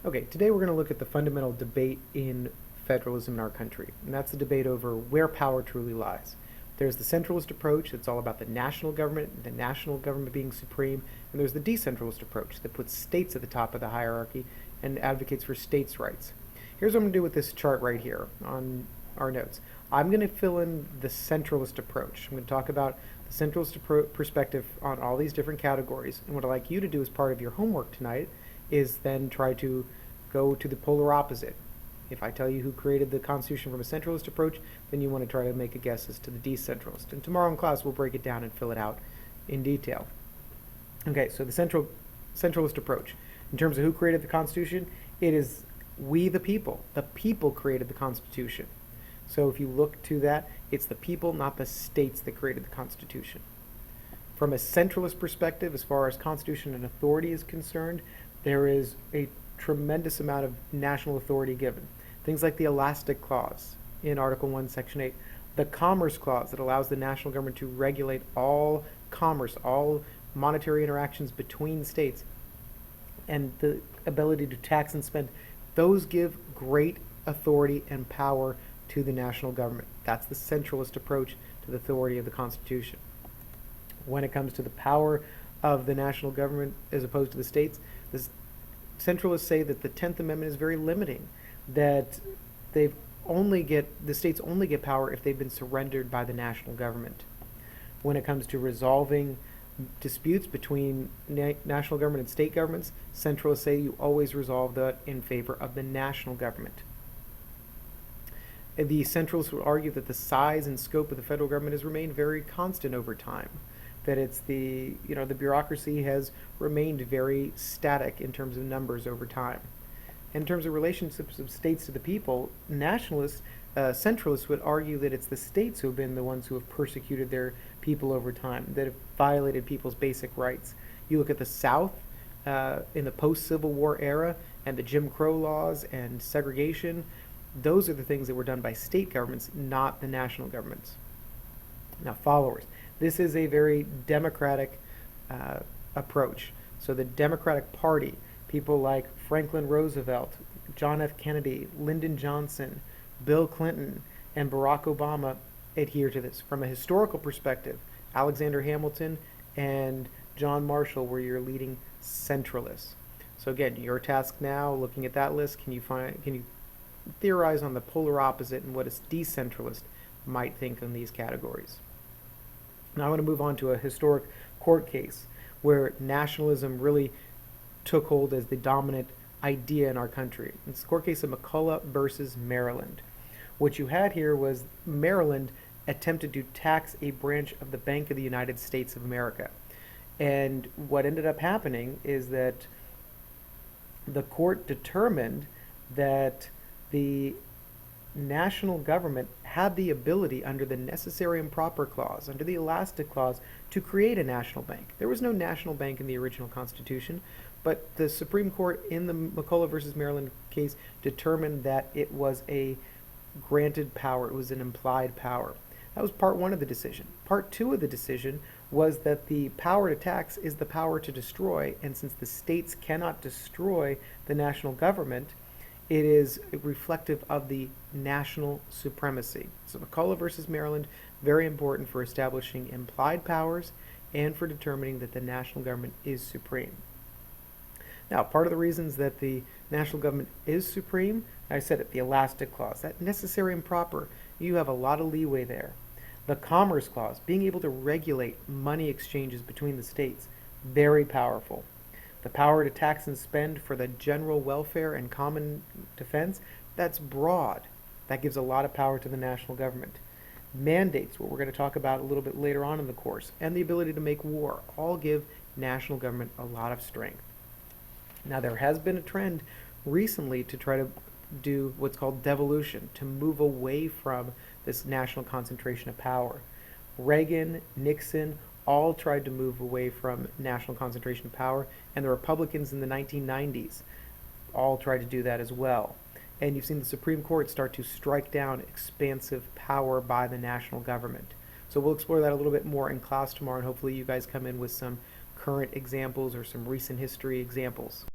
Okay, today we're going to look at the fundamental debate in federalism in our country, and that's the debate over where power truly lies. There's the centralist approach that's all about the national government being supreme, and there's the decentralist approach that puts states at the top of the hierarchy and advocates for states' rights. Here's what I'm going to do with this chart right here on our notes. I'm going to fill in the centralist approach. I'm going to talk about the centralist perspective on all these different categories, and what I'd like you to do as part of your homework tonight is then try to go to the polar opposite. If I tell you who created the Constitution from a centralist approach, then you want to try to make a guess as to the decentralist. And tomorrow in class, we'll break it down and fill it out in detail. Okay, so the centralist approach. In terms of who created the Constitution, it is we the people. The people created the Constitution. So if you look to that, it's the people, not the states, that created the Constitution. From a centralist perspective, as far as Constitution and authority is concerned, there is a tremendous amount of national authority given. Things like the Elastic Clause in Article 1, Section 8, the Commerce Clause that allows the national government to regulate all commerce, all monetary interactions between states, and the ability to tax and spend. Those give great authority and power to the national government. That's the centralist approach to the authority of the Constitution. When it comes to the power of the national government as opposed to the states, the centralists say that the 10th Amendment is very limiting, that the states only get power if they've been surrendered by the national government. When it comes to resolving disputes between national government and state governments, centralists say you always resolve that in favor of the national government. The centralists would argue that the size and scope of the federal government has remained very constant over time, that it's the bureaucracy has remained very static in terms of numbers over time. In terms of relationships of states to the people, centralists would argue that it's the states who have been the ones who have persecuted their people over time, that have violated people's basic rights. You look at the South in the post-Civil War era and the Jim Crow laws and segregation. Those are the things that were done by state governments, not the national governments. Now, followers. This is a very democratic approach. So the Democratic Party, people like Franklin Roosevelt, John F. Kennedy, Lyndon Johnson, Bill Clinton, and Barack Obama adhere to this. From a historical perspective, Alexander Hamilton and John Marshall were your leading centralists. So again, your task now, looking at that list, can you theorize on the polar opposite and what a decentralist might think on these categories? Now I want to move on to a historic court case where nationalism really took hold as the dominant idea in our country. It's the court case of McCulloch versus Maryland. What you had here was Maryland attempted to tax a branch of the Bank of the United States of America. And what ended up happening is that the court determined that the national government had the ability under the necessary and proper clause, under the elastic clause, to create a national bank. There was no national bank in the original Constitution, but the Supreme Court in the McCulloch versus Maryland case determined that it was a granted power, it was an implied power. That was part one of the decision. Part two of the decision was that the power to tax is the power to destroy, and since the states cannot destroy the national government, it is reflective of the national supremacy. So McCulloch versus Maryland, very important for establishing implied powers and for determining that the national government is supreme. Now, part of the reasons that the national government is supreme, I said it, the elastic clause, that necessary and proper, you have a lot of leeway there. The Commerce Clause, being able to regulate money exchanges between the states, very powerful. The power to tax and spend for the general welfare and common defense, that's broad. That gives a lot of power to the national government. Mandates, what we're going to talk about a little bit later on in the course, and the ability to make war, all give national government a lot of strength. Now, there has been a trend recently to try to do what's called devolution, to move away from this national concentration of power. Reagan, Nixon, all tried to move away from national concentration of power, and the Republicans in the 1990s all tried to do that as well. And you've seen the Supreme Court start to strike down expansive power by the national government. So we'll explore that a little bit more in class tomorrow, and hopefully you guys come in with some current examples or some recent history examples.